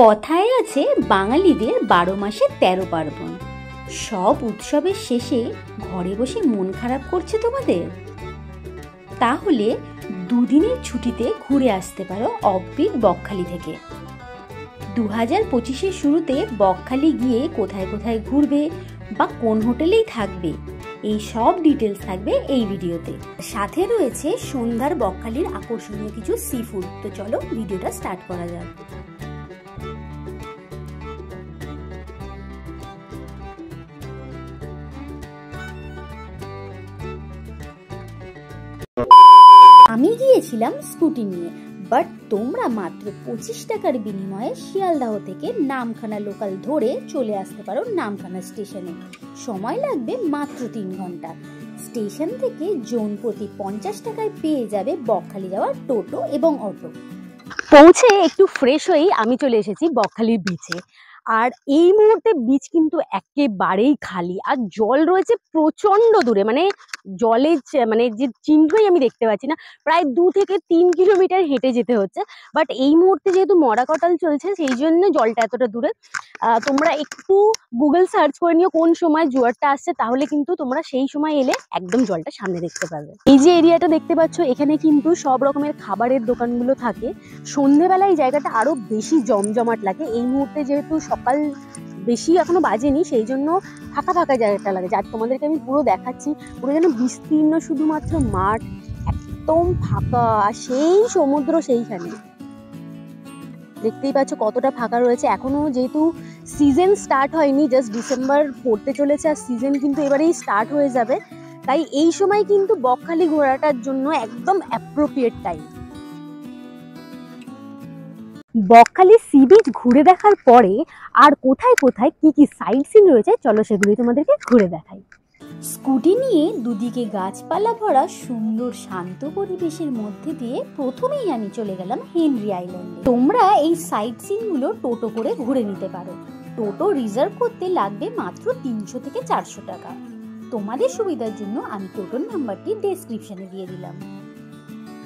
কথায় আছে বাঙালিদের 12 মাসে 13 পার্বণ। সব উৎসবের শেষে ঘরে বসে মন খারাপ করছে তোমাদের? তাহলে দুদিনের ছুটিতে ঘুরে আসতে পারো অফবিট বকখালি থেকে। 2025-এর শুরুতে বকখালি গিয়ে কোথায় কোথায় ঘুরবে বা কোন হোটেলেই থাকবে, এই সব ডিটেলস থাকবে এই ভিডিওতে। সাথে রয়েছে সন্ধ্যার বকখালির আকর্ষণীয় কিছু সি ফুড। তো চলো ভিডিওটা স্টার্ট করা যাক। আমি গিয়েছিলাম স্কুটি নিয়ে, বাট তোমরা মাত্র 25 টাকার বিনিময়ে শিয়ালদাহ থেকে নামখানা লোকাল ধরে চলে আসতে পারো নামখানা স্টেশনে। সময় লাগবে মাত্র 3 ঘন্টা। স্টেশন থেকে জন প্রতি 50 টাকায় পেয়ে যাবে বকখালি যাওয়ার টোটো এবং অটো। পৌঁছে একটু ফ্রেশ হয়েই আমি চলে এসেছি বকখালির বিচে। আর এই মুহূর্তে বিচ কিন্তু একেবারেই খালি, আর জল রয়েছে প্রচন্ড দূরে, মানে জলের যে চিহ্নই আমি দেখতে পাচ্ছি না। প্রায় 2 থেকে 3 কিলোমিটার হেঁটে যেতে হচ্ছে। বাট এই মুহূর্তে যেহেতু মরা কটাল চলছে, সেই জন্য জলটা এতটা দূরে। তোমরা একটু গুগল সার্চ করে নিও কোন সময় জোয়ারটা আসছে, তাহলে কিন্তু তোমরা সেই সময় এলে একদম জলটা সামনে দেখতে পাবে। এই যে এরিয়াটা দেখতে পাচ্ছ, এখানে কিন্তু সব রকমের খাবারের দোকানগুলো থাকে। সন্ধ্যেবেলায় এই জায়গাটা আরো বেশি জমজমাট লাগে। এই মুহূর্তে যেহেতু সকাল বেশি এখনো বাজেনি, সেই জন্য ফাঁকা ফাঁকা জায়গাটা লাগে। যার তোমাদেরকে আমি পুরো দেখাচ্ছি, পুরো যেন বিস্তীর্ণ শুধুমাত্র মাঠ, একদম ফাঁকা, সেই সমুদ্র সেইখানে। দেখতেই পাচ্ছ কতটা ফাঁকা রয়েছে। এখনো যেহেতু সিজন স্টার্ট হয়নি, জাস্ট ডিসেম্বর পড়তে চলেছে, আর সিজন কিন্তু এবারেই স্টার্ট হয়ে যাবে। তাই এই সময় কিন্তু বকখালি ঘোরাটার জন্য একদম appropriate time. Bakkhali sea beach ঘুরে দেখার পরে আর কোথায় কোথায় কি কি সাইট সিন রয়েছে, চলো সেগুলি তোমাদেরকে ঘুরে দেখাই। স্কুটি নিয়ে দুদিকে গাছপালা ভরা সুন্দর শান্ত পরিবেশের মধ্যে দিয়ে প্রথমেই আমি চলে গেলাম হেনরি আইল্যান্ডে। তোমরা এই সাইট সিনগুলো টোটো করে ঘুরে নিতে পারো। টোটো রিজার্ভ করতে লাগবে মাত্র 300 থেকে 400 টাকা। তোমাদের সুবিধার জন্য আমি টোটোর নাম্বারটি ডেসক্রিপশনে দিয়ে দিলাম।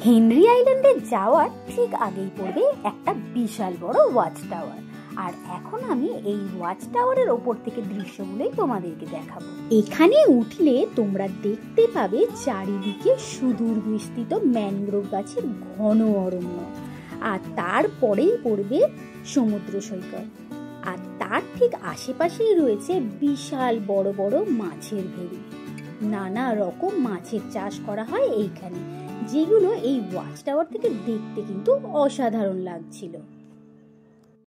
হেনরি আইল্যান্ডে যাওয়ার ঠিক আগেই পড়বে একটা বিশাল বড় ওয়াচ টাওয়ার, আর এখন আমি এই ওয়াচ টাওয়ারের ওপর থেকে দৃশ্যগুলোই তোমাদেরকে দেখাবো। এখানে উঠলে তোমরা দেখতে পাবে চারিদিকে সুদূর বিস্তৃত ম্যানগ্রোভ গাছের ঘন অরণ্য, আর তারপরেই পড়বে সমুদ্র সৈকত। আর তার ঠিক আশেপাশেই রয়েছে বিশাল বড় বড় মাছের ভেড়ি। নানা রকম মাছের চাষ করা হয় এইখানে, যেগুলো এই ওয়াচ টাওয়ার থেকে দেখতে কিন্তু অসাধারণ লাগছিল।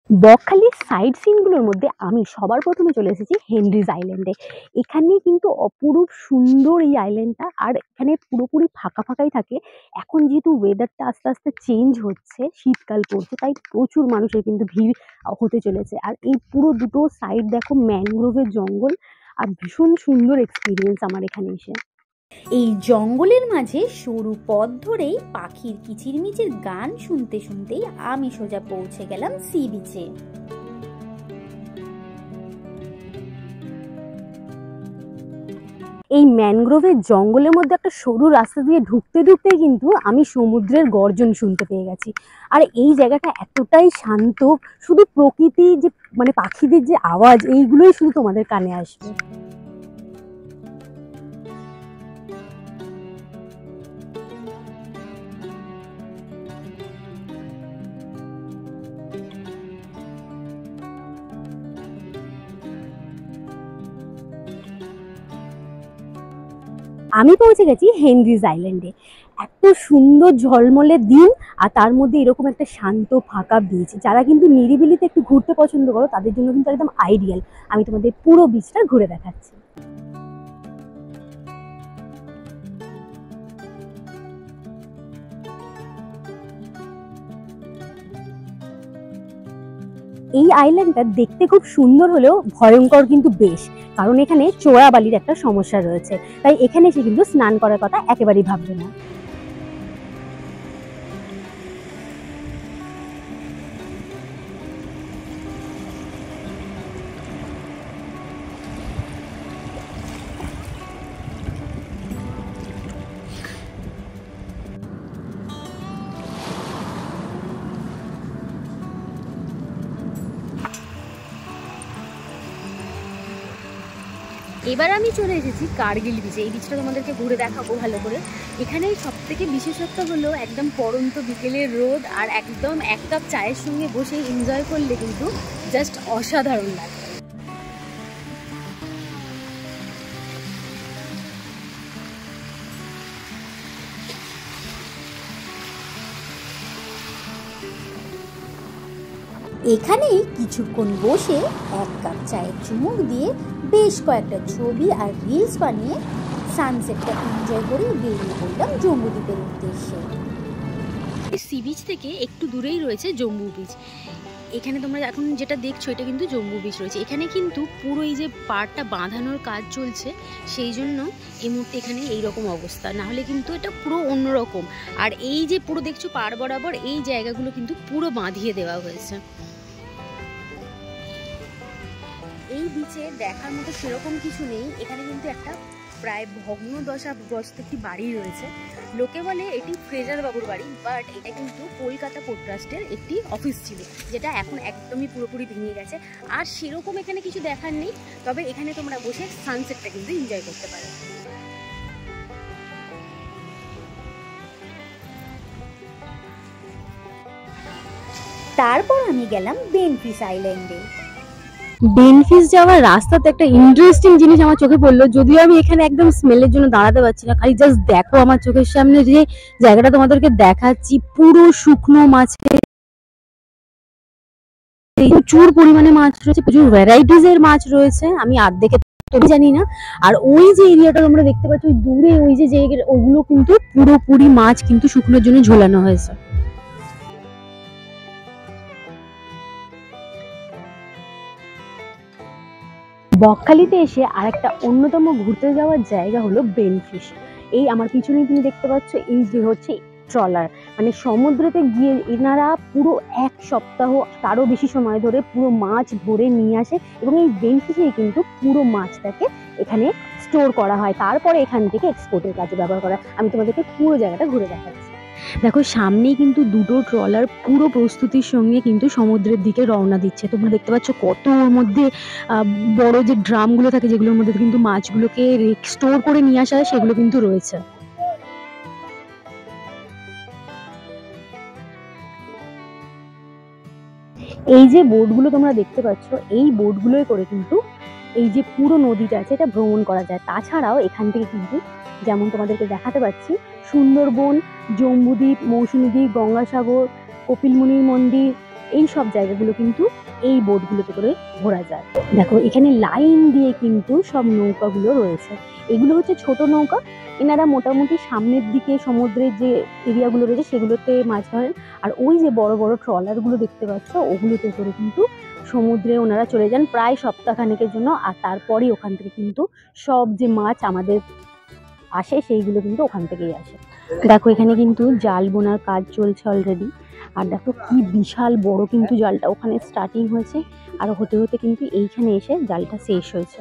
বকখালির সাইড সিনগুলোর মধ্যে আমি সবার প্রথমে চলে এসেছি হেনরিজ আইল্যান্ডে। এখানে কিন্তু অপরূপ সুন্দর এই আইল্যান্ডটা, আর এখানে পুরোপুরি ফাঁকা ফাঁকাই থাকে। এখন যেহেতু ওয়েদারটা আস্তে আস্তে চেঞ্জ হচ্ছে, শীতকাল পড়ছে, তাই প্রচুর মানুষের কিন্তু ভিড় হতে চলেছে। আর এই পুরো দুটো সাইড দেখো ম্যানগ্রোভের জঙ্গল, আর ভীষণ সুন্দর এক্সপিরিয়েন্স আমার এখানে এসে। এই জঙ্গলের মাঝে সরু পথ ধরেই পাখির কিচিরমিচির গান শুনতে শুনতেই আমি সোজা পৌঁছে গেলাম সি বিচে। এই ম্যানগ্রোভের জঙ্গলের মধ্যে একটা সরু রাস্তা দিয়ে ঢুকতে ঢুকতেই কিন্তু আমি সমুদ্রের গর্জন শুনতে পেয়ে গেছি। আর এই জায়গাটা এতটাই শান্ত, শুধু প্রকৃতি যে মানে পাখিদের যে আওয়াজ, এইগুলোই শুধু তোমাদের কানে আসবে। আমি পৌঁছে গেছি হেনরিজ আইল্যান্ডে। এত সুন্দর ঝলমলে দিন, আর তার মধ্যে এরকম একটা শান্ত ফাঁকা বিচ। যারা কিন্তু নিরিবিলিতে একটু ঘুরতে পছন্দ করো, তাদের জন্য কিন্তু একদম আইডিয়াল। আমি তোমাদের পুরো বিচটা ঘুরে দেখাচ্ছি। এই আইল্যান্ডটা দেখতে খুব সুন্দর হলেও ভয়ঙ্কর কিন্তু বেশ, কারণ এখানে চোরাবালির একটা সমস্যা রয়েছে। তাই এখানে এসে কিন্তু স্নান করার কথা একেবারেই ভাববে না। এবার আমি চলে এসেছি কার্গিল বিচে। এই বিচটা তোমাদেরকে ঘুরে দেখাবো ভালো করে। এখানে সবথেকে বিশেষত্ব হলো একদম পড়ন্ত বিকেলের রোদ, আর একদম এক কাপ চায়ের সঙ্গে বসে এনজয় করলে কিন্তু জাস্ট অসাধারণ লাগে। এখানেই কিছুক্ষণ বসে এক কাপ চায়ের চুমুক দিয়ে বেশ কয়েকটা ছবি আর রিলস বানিয়ে সানসেটটা এনজয় করে বেরিয়ে পড়লাম জম্বু দ্বীপের উদ্দেশ্যে। সি বিচ থেকে একটু দূরেই রয়েছে জম্বু বিচ। এখানে তোমরা এখন যেটা দেখছো এটা কিন্তু জম্বু বিচ রয়েছে। এখানে কিন্তু পুরো এই যে পাড়টা বাঁধানোর কাজ চলছে, সেই জন্য এই মুহূর্তে এখানে এইরকম অবস্থা, না হলে কিন্তু এটা পুরো অন্যরকম। আর এই যে পুরো দেখছো পাড় বরাবর এই জায়গাগুলো কিন্তু পুরো বাঁধিয়ে দেওয়া হয়েছে। এই বিচে দেখার মতো সেরকম কিছু নেই। এখানে কিন্তু একটা প্রায় ভগ্নদশাগ্রস্ত একটি বাড়ি রয়েছে। লোকে বলে এটি ফ্রেজার বাবুর বাড়ি, বাট এটা কিন্তু কলকাতা পোর্ট ট্রাস্টের একটি অফিস ছিল, যেটা এখন একদমই পুরোপুরি ভেঙে গেছে। আর সেরকম এখানে কিছু দেখার নেই, তবে এখানে তোমরা বসে সানসেটটা কিন্তু এনজয় করতে পারো। তারপর আমি গেলাম বেনফিশ আইল্যান্ডে। বেনফিশ যাওয়ার রাস্তাতে একটা ইন্টারেস্টিং জিনিস আমার চোখে পড়লো, যদিও আমি এখানে একদম স্মেলের জন্য দাঁড়াতে পারছি না। খালি জাস্ট দেখো আমার চোখের সামনে যে জায়গাটা তোমাদেরকে দেখাচ্ছি, পুরো শুকনো মাছের প্রচুর পরিমাণে মাছ রয়েছে, প্রচুর ভ্যারাইটিস এর মাছ রয়েছে, আমি দেখে তো জানি না। আর ওই যে এরিয়াটা তোমরা দেখতে পাচ্ছ ওই দূরে, ওই যে জায়গা, ওগুলো কিন্তু পুরোপুরি মাছ কিন্তু শুকনোর জন্য ঝোলানো হয়েছে। বকখালিতে এসে আরেকটা অন্যতম ঘুরতে যাওয়ার জায়গা হলো বেনফিশ। এই আমার পিছনেই তুমি দেখতে পাচ্ছ, এই যে হচ্ছে ট্রলার, মানে সমুদ্রেতে গিয়ে এনারা পুরো এক সপ্তাহ তারও বেশি সময় ধরে পুরো মাছ ধরে নিয়ে আসে, এবং এই বেনফিশেই কিন্তু পুরো মাছটাকে এখানে স্টোর করা হয়, তারপরে এখান থেকে এক্সপোর্টের কাজে ব্যবহার করা। আমি তোমাদেরকে পুরো জায়গাটা ঘুরে দেখাচ্ছি। দেখো সামনেই কিন্তু দুটো ট্রলার পুরো প্রস্তুতির সঙ্গে কিন্তু সমুদ্রের দিকে রওনা দিচ্ছে। তোমরা দেখতে পাচ্ছ কত ওর মধ্যে বড় যে ড্রামগুলো থাকে, যেগুলোর মধ্যে কিন্তু মাছগুলোকে স্টোর করে নিয়ে আসা হয়, সেগুলো কিন্তু রয়েছে। এই যে বোটগুলো তোমরা দেখতে পাচ্ছ, এই বোটগুলোয় করে কিন্তু এই যে পুরো নদীটা আছে এটা ভ্রমণ করা যায়। তাছাড়াও এখান থেকে কিন্তু যেমন তোমাদেরকে দেখাতে পাচ্ছি, সুন্দরবন, জম্বুদ্বীপ, মৌসুমী দ্বীপ, গঙ্গাসাগর, কপিলমুনির মন্দির, এই সব জায়গাগুলো কিন্তু এই বোটগুলোতে করে ঘোরা যায়। দেখো এখানে লাইন দিয়ে কিন্তু সব নৌকাগুলো রয়েছে। এগুলো হচ্ছে ছোট নৌকা, এনারা মোটামুটি সামনের দিকে সমুদ্রের যে এরিয়াগুলো রয়েছে সেগুলোতে মাছ ধরেন। আর ওই যে বড় বড় ট্রলারগুলো দেখতে পাচ্ছ, ওগুলোতে করে কিন্তু সমুদ্রে ওনারা চলে যান প্রায় সপ্তাহখানেকের জন্য। আর তারপরেই ওখান থেকে কিন্তু সব যে মাছ আমাদের আসে সেইগুলো কিন্তু ওখান থেকেই আসে। দেখো এখানে কিন্তু জাল বোনার কাজ চলছে অলরেডি। আর দেখো কি বিশাল বড় কিন্তু জালটা ওখানে স্টার্টিং হয়েছে, আর হতে হতে কিন্তু এইখানে এসে জালটা শেষ হয়েছে।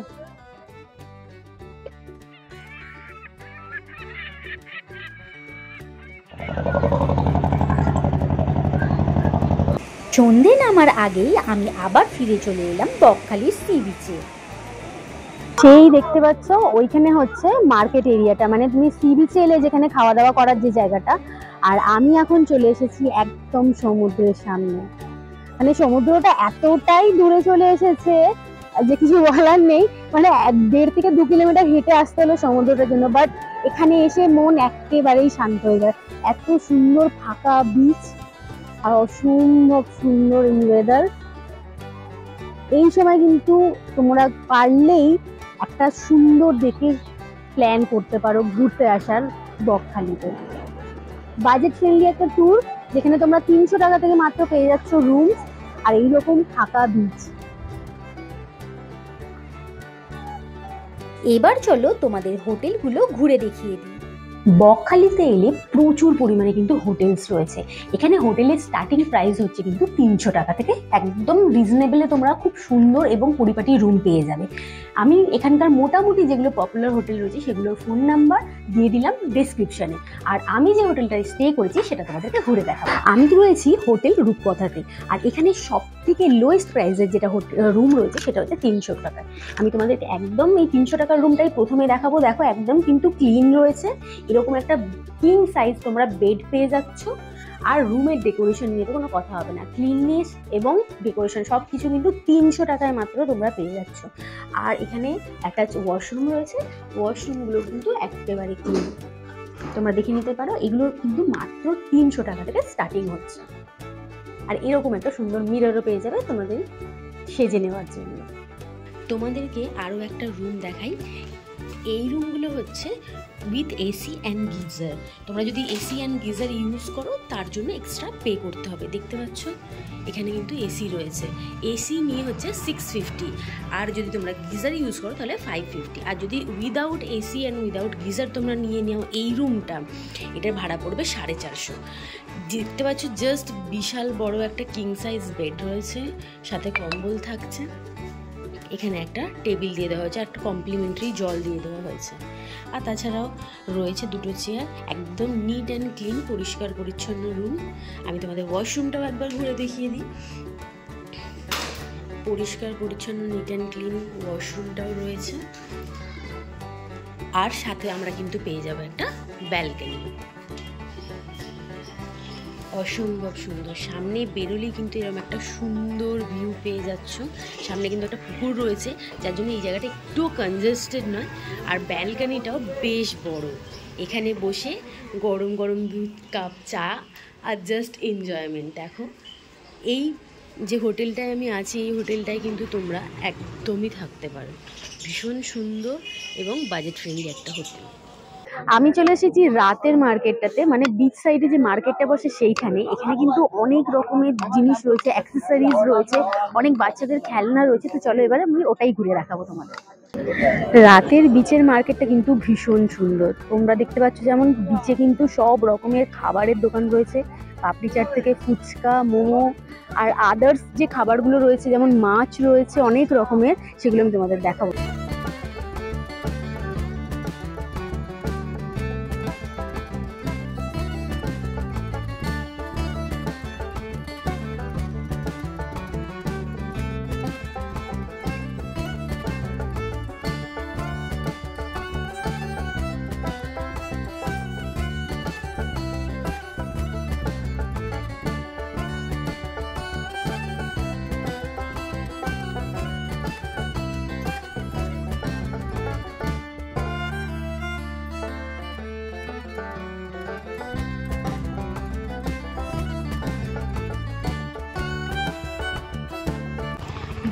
সন্ধে নামার আগেই আমি আবার ফিরে চলে এলাম বকখালির সি বিচে। সেই দেখতে পাচ্ছ ওইখানে হচ্ছে মার্কেট এরিয়াটা, মানে তুমি সি বিচে এলে যেখানে খাওয়া দাওয়া করার যে জায়গাটা। আর আমি এখন চলে এসেছি একদম সমুদ্রের সামনে, মানে সমুদ্রটা এতটাই দূরে চলে এসেছে যে কিছু বলার নেই। মানে 1.5 থেকে 2 কিলোমিটার হেঁটে আসতে হলো সমুদ্রটার জন্য, বাট এখানে এসে মন একেবারেই শান্ত হয়ে যায়। এত সুন্দর ফাঁকা বিচ আর অসম্ভব সুন্দর ওয়েদার। এই সময় কিন্তু তোমরা পারলেই একটা সুন্দর দেখে প্ল্যান করতে পারো ঘুরতে আসার বকখালিতে। বাজেট ফ্রেন্ডলি একটা ট্যুর, যেখানে তোমরা 300 টাকা থেকে মাত্র পেয়ে যাচ্ছ রুম আর এইরকম ফাঁকা বিচ। এবার চলো তোমাদের হোটেলগুলো ঘুরে দেখিয়ে দিই। বকখালিতে এলে প্রচুর পরিমাণে কিন্তু হোটেলস রয়েছে। এখানে হোটেলের স্টার্টিং প্রাইস হচ্ছে কিন্তু 300 টাকা থেকে, একদম রিজনেবলে তোমরা খুব সুন্দর এবং পরিপাটি রুম পেয়ে যাবে। আমি এখানকার মোটামুটি যেগুলো পপুলার হোটেল রয়েছে সেগুলোর ফোন নাম্বার দিয়ে দিলাম ডেসক্রিপশনে। আর আমি যে হোটেলটায় স্টে করেছি সেটা তোমাদেরকে ঘুরে দেখাবো। আমি তো রয়েছি হোটেল রূপকথাতে, আর এখানে সব থেকে লোয়েস্ট প্রাইসের যেটা রুম রয়েছে সেটা হচ্ছে 300 টাকায়। আমি তোমাদেরকে একদম এই 300 টাকার রুমটাই প্রথমে দেখাবো। দেখো একদম কিন্তু ক্লিন রয়েছে, এরকম একটা কিং সাইজ তোমরা বেড পেয়ে যাচ্ছ। আর রুমের ডেকোরেশন নিয়ে তো কোনো কথা হবে না, ক্লিননেস এবং ডেকোরেশন সব কিছু কিন্তু 300 টাকায় মাত্র তোমরা পেয়ে যাচ্ছ। আর এখানে অ্যাটাচ ওয়াশরুম রয়েছে, ওয়াশরুমগুলো কিন্তু একেবারে ক্লিন, তোমরা দেখে নিতে পারো। এগুলো কিন্তু মাত্র 300 টাকা থেকে স্টার্টিং হচ্ছে। আর এরকম একটা সুন্দর মিররও পেয়ে যাবে তোমাদের সেজে নেওয়ার জন্য। তোমাদেরকে আরও একটা রুম দেখাই। এই রুমগুলো হচ্ছে উইথ এসি অ্যান্ড গিজার। তোমরা যদি এসি অ্যান্ড গিজার ইউজ করো তার জন্য এক্সট্রা পে করতে হবে। দেখতে পাচ্ছ এখানে কিন্তু এসি রয়েছে, এসি নিয়ে হচ্ছে 650, আর যদি তোমরা গিজার ইউজ করো তাহলে 550। আর যদি without AC and without geyser তোমরা নিয়ে নাও এই রুমটা, এটার ভাড়া পড়বে 450। দেখতে পাচ্ছ জাস্ট বিশাল বড় একটা কিং সাইজ বেড রয়েছে, সাথে কম্বল থাকছে। এখানে একটা টেবিল দিয়ে দেওয়া হয়েছে, একটা কমপ্লিমেন্টারি জল দিয়ে দেওয়া হয়েছে। আর তাছাড়াও রয়েছে দুটো চেয়ার, একদম নিট অ্যান্ড ক্লিন, পরিষ্কার পরিচ্ছন্ন রুম। আমি তোমাদের ওয়াশরুমটাও একবার ঘুরে দেখিয়ে দিই। পরিষ্কার পরিচ্ছন্ন নিট অ্যান্ড ক্লিন ওয়াশরুমটাও রয়েছে। আর সাথে আমরা কিন্তু পেয়ে যাবো একটা ব্যালকনি, অসম্ভব সুন্দর। সামনে বেরোলেই কিন্তু এরকম একটা সুন্দর ভিউ পেয়ে যাচ্ছ। সামনে কিন্তু একটা পুকুর রয়েছে, যার জন্য এই জায়গাটা একটু কনজেস্টেড নয়। আর ব্যালকনিটাও বেশ বড়, এখানে বসে গরম গরম 2 কাপ চা আর জাস্ট এনজয়মেন্ট। দেখো এই যে হোটেলটায় আমি আছি, এই হোটেলটায় কিন্তু তোমরা একদমই থাকতে পারো। ভীষণ সুন্দর এবং বাজেট ফ্রেন্ডলি একটা হোটেল। আমি চলে এসেছি রাতের মার্কেটটাতে, মানে বিচ সাইডে যে মার্কেটটা বসে সেইখানে। এখানে কিন্তু অনেক রকমের জিনিস রয়েছে, অ্যাক্সেসরিজ রয়েছে, অনেক বাচ্চাদের খেলনা রয়েছে। তো চলো এবারে আমি ওটাই ঘুরে দেখাবো তোমাদের। রাতের বিচের মার্কেটটা কিন্তু ভীষণ সুন্দর। তোমরা দেখতে পাচ্ছ যেমন বিচে কিন্তু সব রকমের খাবারের দোকান রয়েছে, পাপড়ি চাট থেকে ফুচকা, মোমো আর আদার্স যে খাবারগুলো রয়েছে, যেমন মাছ রয়েছে অনেক রকমের, সেগুলো আমি তোমাদের দেখাবো।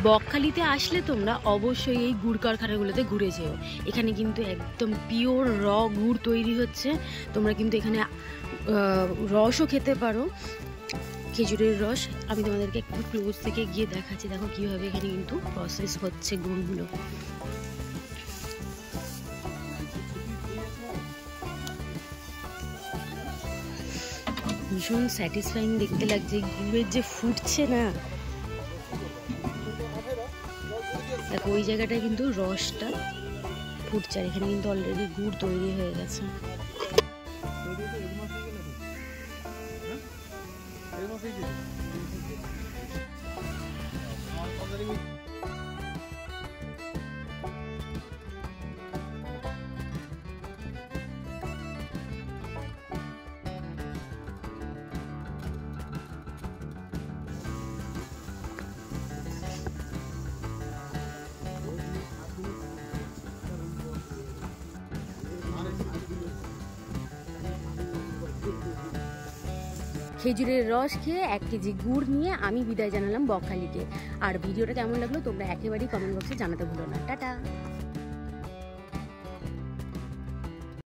বকখালিতে আসলে তোমরা অবশ্যই এই গুড় কারখানাগুলোতে ঘুরে যেও। এখানে কিন্তু একদম পিওর গুড় তৈরি হচ্ছে। তোমরা কিন্তু এখানে রসও খেতে পারো, খেজুরের রস। আমি তোমাদেরকে একটু ক্লোজ থেকে গিয়ে দেখাচ্ছি। দেখো কীভাবে এখানে কিন্তু প্রসেস হচ্ছে গুড়গুলো। ভীষণ স্যাটিসফাইং দেখতে লাগছে, গুড়ের যে ফুটছে না। দেখো ওই জায়গাটায় কিন্তু রসটা ফুটছে, আর এখানে কিন্তু অলরেডি গুড় তৈরি হয়ে গেছে। খেজুরের রস খেয়ে 1 কেজি গুড় নিয়ে আমি বিদায় জানালাম বকখালিকে। আর ভিডিওটা কেমন লাগলো তোমরা একেবারেই কমেন্ট বক্সে জানাতে ভুলো না। টাটা।